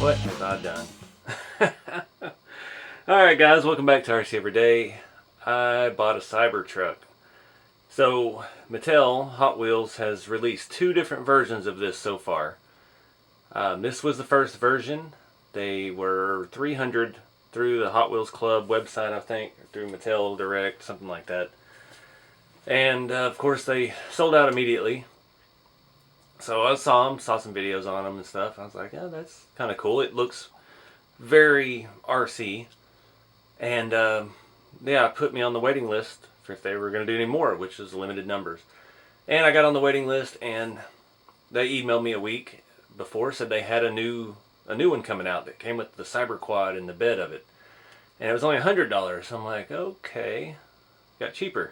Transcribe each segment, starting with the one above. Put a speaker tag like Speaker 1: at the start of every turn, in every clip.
Speaker 1: What have I done? Alright guys, welcome back to RC Everyday. I bought a Cybertruck. So, Mattel, Hot Wheels, has released two different versions of this so far. This was the first version. They were $300 through the Hot Wheels Club website, I think, through Mattel Direct, something like that. And of course they sold out immediately. So I saw some videos on them and stuff. I was like, yeah, that's kind of cool. It looks very RC. And yeah, put me on the waiting list for if they were going to do any more, which is limited numbers. And I got on the waiting list, and they emailed me a week before, said they had a new one coming out that came with the Cyber Quad in the bed of it. And it was only $100. I'm like, okay, got cheaper.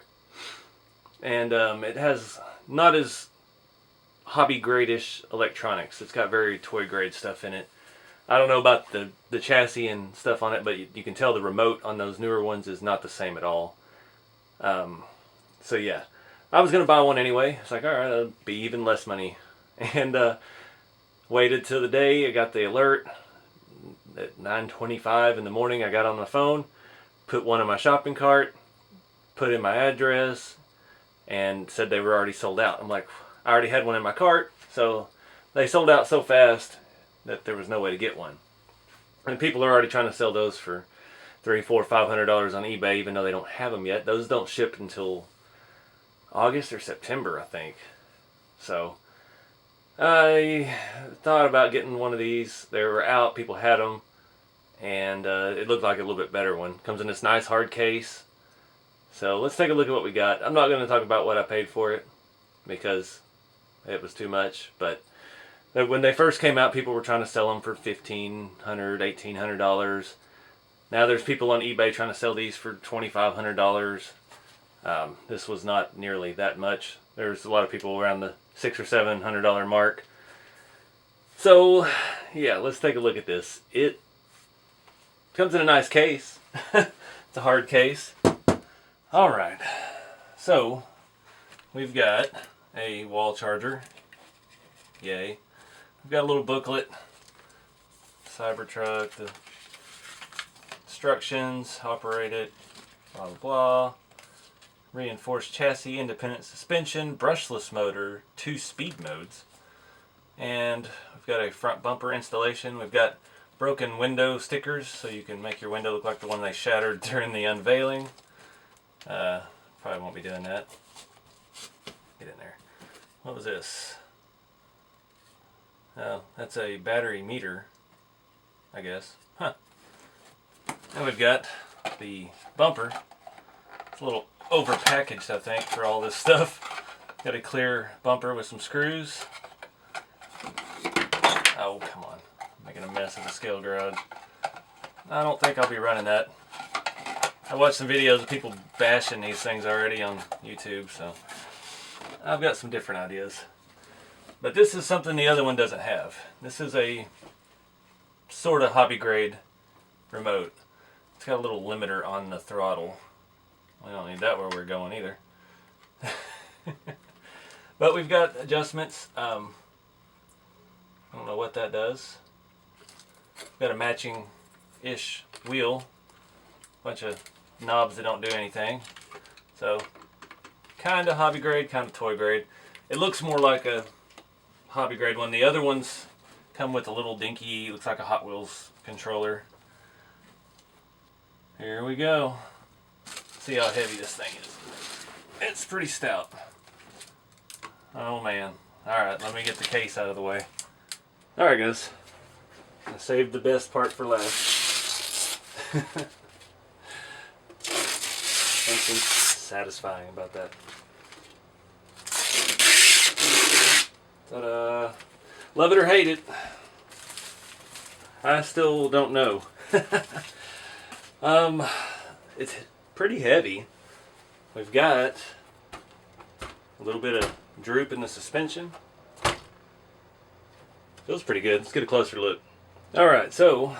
Speaker 1: And it has not as hobby grade-ish electronics. It's got very toy grade stuff in it. I don't know about the chassis and stuff on it, but you can tell the remote on those newer ones is not the same at all. So yeah, I was gonna buy one anyway. It's like, all right, it'll be even less money. And waited till the day I got the alert at 9:25 in the morning. I got on the phone, put one in my shopping cart, put in my address, and said they were already sold out. I'm like, I already had one in my cart, so they sold out so fast that there was no way to get one. And people are already trying to sell those for $300, $400, $500 on eBay, even though they don't have them yet. Those don't ship until August or September, I think. So I thought about getting one of these. They were out, people had them, and it looked like a little bit better one. Comes in this nice hard case. So let's take a look at what we got. I'm not going to talk about what I paid for it, because it was too much. But when they first came out, people were trying to sell them for $1,500, $1,800. Now there's people on eBay trying to sell these for $2,500. This was not nearly that much. There's a lot of people around the $600 or $700 mark. So yeah, let's take a look at this. It comes in a nice case. It's a hard case. All right, so we've got a wall charger. Yay. We've got a little booklet. Cybertruck, the instructions, operate it, blah blah blah. Reinforced chassis, independent suspension, brushless motor, 2 speed modes. And we've got a front bumper installation. We've got broken window stickers, so you can make your window look like the one they shattered during the unveiling. Probably won't be doing that. Get in there. What was this? Oh, that's a battery meter, I guess. Huh. And we've got the bumper. It's a little overpackaged, I think, for all this stuff. Got a clear bumper with some screws. Oh, come on. I'm making a mess of the scale garage. I don't think I'll be running that. I watched some videos of people bashing these things already on YouTube, so I've got some different ideas. But this is something the other one doesn't have. This is a sort of hobby grade remote. It's got a little limiter on the throttle. We don't need that where we're going either. But we've got adjustments. I don't know what that does. Got a matching-ish wheel. Bunch of knobs that don't do anything. So, kind of hobby grade, kind of toy grade. It looks more like a hobby grade one. The other ones come with a little dinky, looks like a Hot Wheels controller. Here we go. See how heavy this thing is. It's pretty stout. Oh man. Alright, let me get the case out of the way. Alright guys. I saved the best part for last. Something satisfying about that. Ta-da! Love it or hate it, I still don't know. It's pretty heavy. We've got a little bit of droop in the suspension. Feels pretty good. Let's get a closer look. Alright, so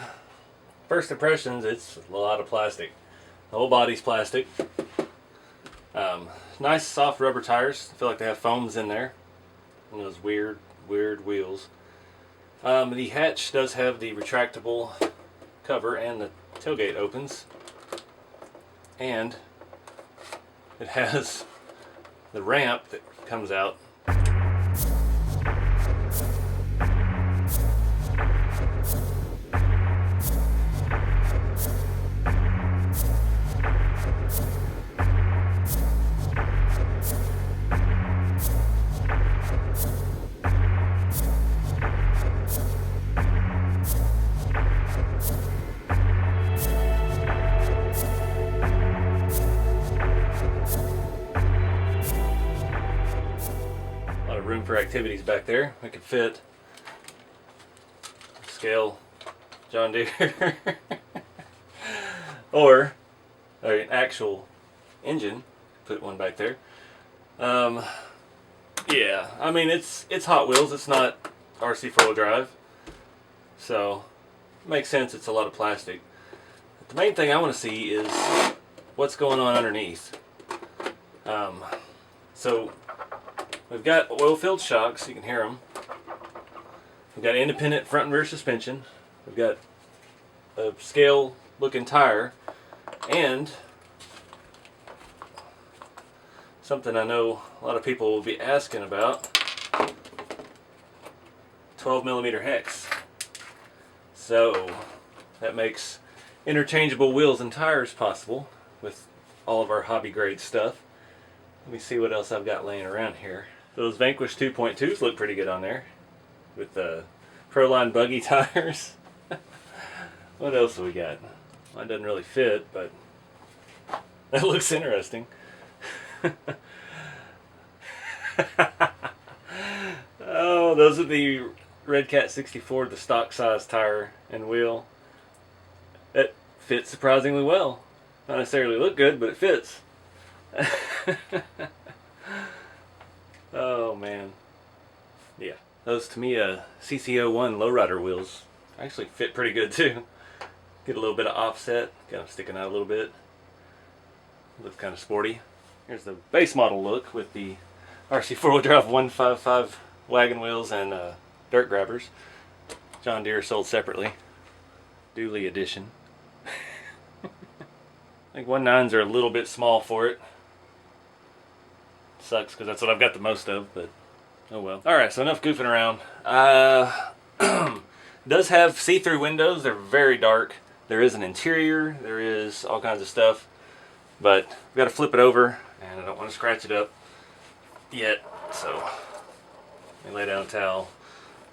Speaker 1: first impressions, it's a lot of plastic. The whole body's plastic. Nice soft rubber tires. I feel like they have foams in there. And those weird wheels. The hatch does have the retractable cover and the tailgate opens. And it has the ramp that comes out. Room for activities back there. We could fit scale John Deere or an actual engine. Put one back there. Yeah, I mean it's Hot Wheels. It's not RC 4-wheel drive, so it makes sense. It's a lot of plastic. But the main thing I want to see is what's going on underneath. So we've got oil-filled shocks, you can hear them. We've got independent front and rear suspension. We've got a scale-looking tire, and something I know a lot of people will be asking about: 12mm hex. So that makes interchangeable wheels and tires possible with all of our hobby-grade stuff. Let me see what else I've got laying around here. Those Vanquish 2.2s look pretty good on there with the Proline buggy tires. What else have we got? Mine doesn't really fit, but that looks interesting. Oh, those are the Red Cat 64, the stock size tire and wheel. It fits surprisingly well. Not necessarily look good, but it fits. Oh man, yeah, those to me CC01 lowrider wheels actually fit pretty good too. Get a little bit of offset, kind of sticking out a little bit. Looks kind of sporty. Here's the base model look with the RC 4-wheel drive 155 wagon wheels and dirt grabbers. John Deere sold separately. Dually edition. I think 1.9s are a little bit small for it. Sucks because that's what I've got the most of, but oh well. Alright, so enough goofing around. Does have see-through windows. They're very dark. There is an interior. There is all kinds of stuff. But I've got to flip it over, and I don't want to scratch it up yet. So let me lay down a towel.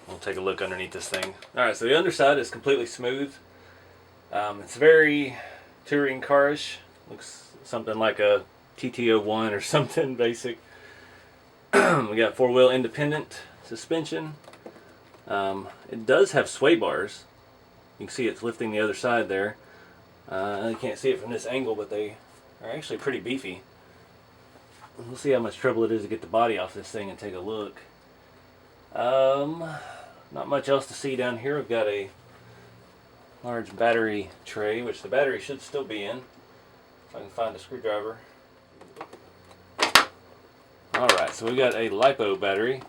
Speaker 1: We'll take a look underneath this thing. Alright, so the underside is completely smooth. It's very touring car-ish. Looks something like a TT01 or something basic. We got 4-wheel independent suspension. It does have sway bars. You can see it's lifting the other side there. You can't see it from this angle, but they are actually pretty beefy. We'll see how much trouble it is to get the body off this thing and take a look. Not much else to see down here. We've got a large battery tray, which the battery should still be in. If I can find a screwdriver. Alright, so we got a LiPo battery,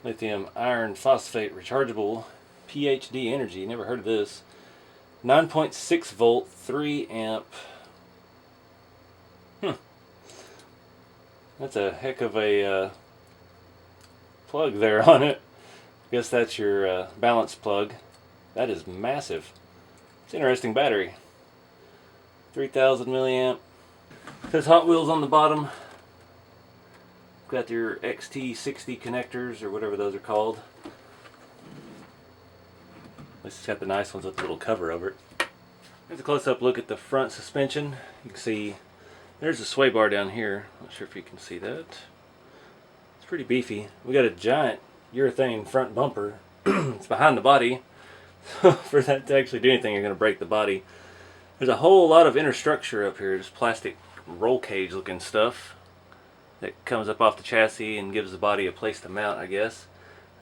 Speaker 1: lithium iron phosphate rechargeable, PhD energy, never heard of this. 9.6 volt, 3 amp. That's a heck of a plug there on it. Guess that's your balance plug. That is massive. It's an interesting battery. 3000 milliamp. It says Hot Wheels on the bottom. Got your XT60 connectors, or whatever those are called. At least it's got the nice ones with the little cover over it. Here's a close-up look at the front suspension. You can see There's a sway bar down here. Not sure if you can see that. It's pretty beefy. We got a giant urethane front bumper. It's behind the body. For that to actually do anything, you're going to break the body. There's a whole lot of inner structure up here. Just plastic roll cage looking stuff that comes up off the chassis and gives the body a place to mount, I guess.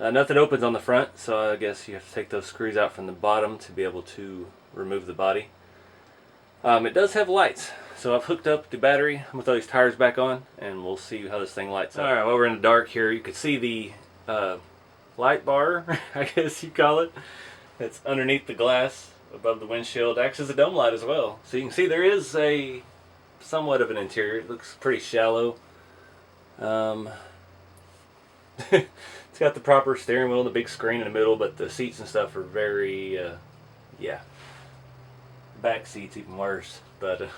Speaker 1: Nothing opens on the front, so I guess you have to take those screws out from the bottom to be able to remove the body. It does have lights, so I've hooked up the battery. I'm going to throw these tires back on and we'll see how this thing lights up. Alright, while we're in the dark here, you can see the light bar, I guess you call it. It's underneath the glass above the windshield. Acts as a dome light as well. So you can see there is a somewhat of an interior. It looks pretty shallow. It's got the proper steering wheel and the big screen in the middle, but the seats and stuff are very, yeah. Back seats even worse. But it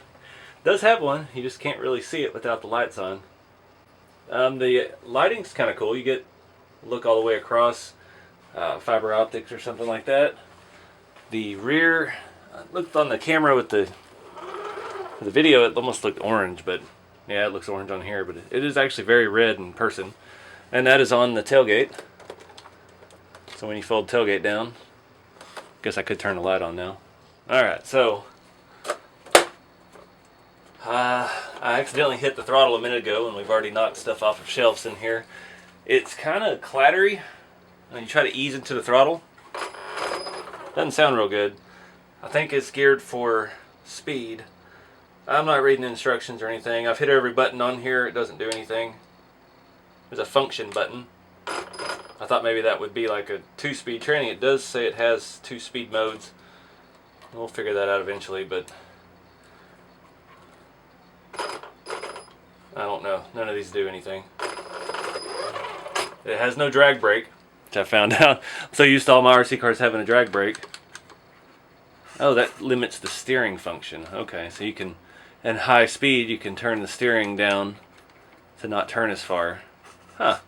Speaker 1: does have one. You just can't really see it without the lights on. The lighting's kind of cool. You get look all the way across, fiber optics or something like that. The rear, I looked on the camera with the video, it almost looked orange, but yeah, it looks orange on here, but it is actually very red in person. And that is on the tailgate. So when you fold the tailgate down, guess I could turn the light on now. Alright, so I accidentally hit the throttle a minute ago and we've already knocked stuff off of shelves in here. It's kind of clattery when you try to ease into the throttle. Doesn't sound real good. I think it's geared for speed. I'm not reading instructions or anything. I've hit every button on here. It doesn't do anything. There's a function button. I thought maybe that would be like a 2-speed training. It does say it has 2 speed modes. We'll figure that out eventually, but I don't know. None of these do anything. It has no drag brake, which I found out. I'm so used to all my RC cars having a drag brake. Oh, that limits the steering function. Okay, so you can, at high speed, you can turn the steering down to not turn as far. Huh.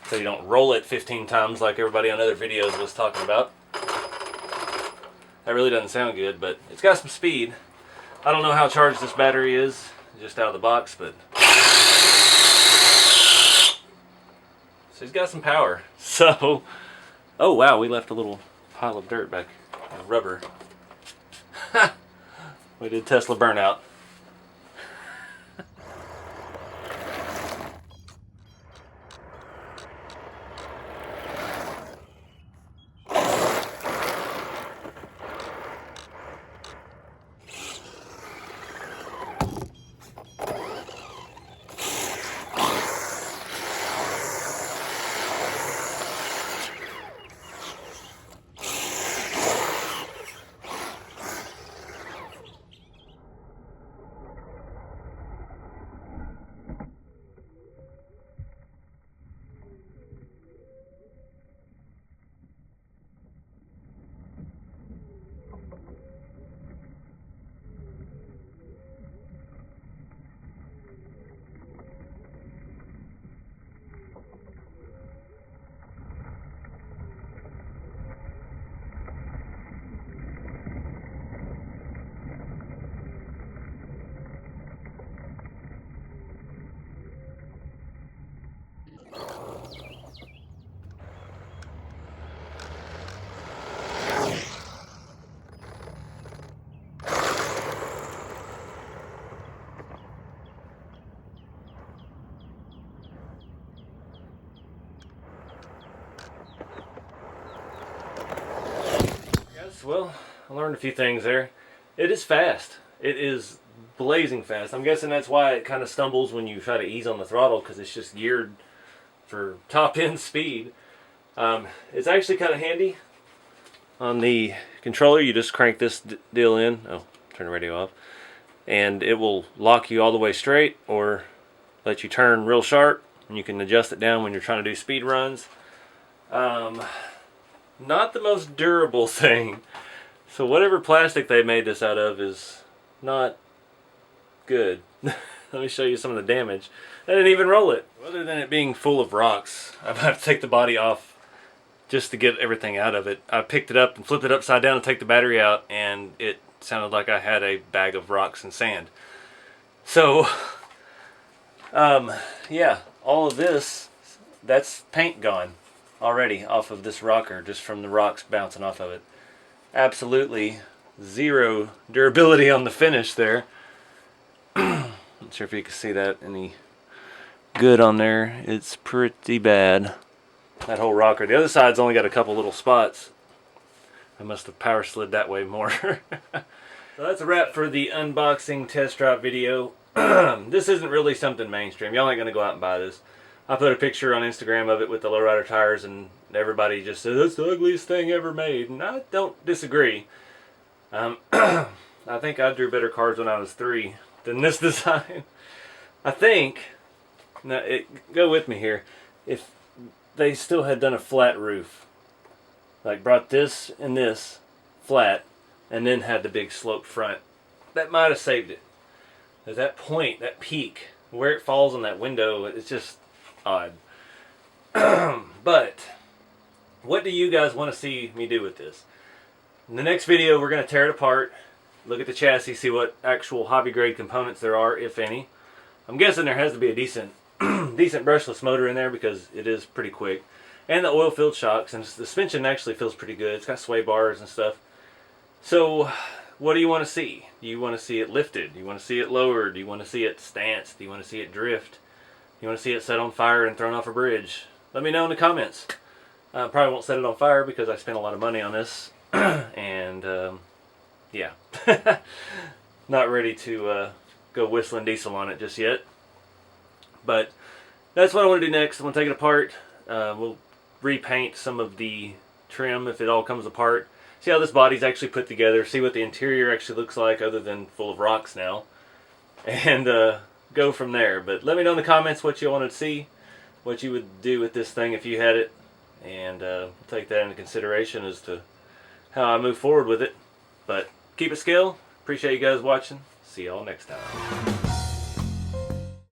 Speaker 1: So you don't roll it 15 times like everybody on other videos was talking about. That really doesn't sound good, but it's got some speed. I don't know how charged this battery is, just out of the box, but so he's got some power. So, oh wow, we left a little pile of dirt back, rubber. We did Tesla Burnout. Well, I learned a few things there. It is fast. It is blazing fast. I'm guessing that's why it kind of stumbles when you try to ease on the throttle, because it's just geared for top end speed. It's actually kind of handy. On the controller, you just crank this deal in. Oh, turn the radio off. And it will lock you all the way straight or let you turn real sharp. And you can adjust it down when you're trying to do speed runs. Not the most durable thing. So whatever plastic they made this out of is not good. Let me show you some of the damage. I didn't even roll it. Other than it being full of rocks, I've had to take the body off just to get everything out of it. I picked it up and flipped it upside down to take the battery out, and it sounded like I had a bag of rocks and sand. So, yeah, all of this, that's paint gone already off of this rocker, just from the rocks bouncing off of it. Absolutely zero durability on the finish there. Not sure if you can see that any good on there. It's pretty bad. That whole rocker. The other side's only got a couple little spots. I must have power slid that way more. So that's a wrap for the unboxing test drive video. This isn't really something mainstream. Y'all ain't gonna go out and buy this. I put a picture on Instagram of it with the lowrider tires, and everybody just says that's the ugliest thing ever made, and I don't disagree. I think I drew better cars when I was 3 than this design. I think, now go with me here, if they still had done a flat roof, like brought this and this flat, and then had the big sloped front, that might have saved it. At that point, that peak, where it falls on that window, it's just odd. But what do you guys want to see me do with this? In the next video, we're going to tear it apart, look at the chassis, see what actual hobby grade components there are, if any. I'm guessing there has to be a decent brushless motor in there because it is pretty quick, and the oil filled shocks, and the suspension actually feels pretty good. It's got sway bars and stuff. So what do you want to see? Do you want to see it lifted? Do you want to see it lowered? Do you want to see it stanced? Do you want to see it drift? Do you want to see it set on fire and thrown off a bridge? Let me know in the comments. I probably won't set it on fire because I spent a lot of money on this. And yeah, not ready to go whistling diesel on it just yet. But that's what I want to do next. I'm going to take it apart. We'll repaint some of the trim if it all comes apart. See how this body's actually put together. See what the interior actually looks like other than full of rocks now. And go from there. But let me know in the comments what you want to see. What you would do with this thing if you had it. And take that into consideration as to how I move forward with it. But keep it scale. Appreciate you guys watching. See y'all next time.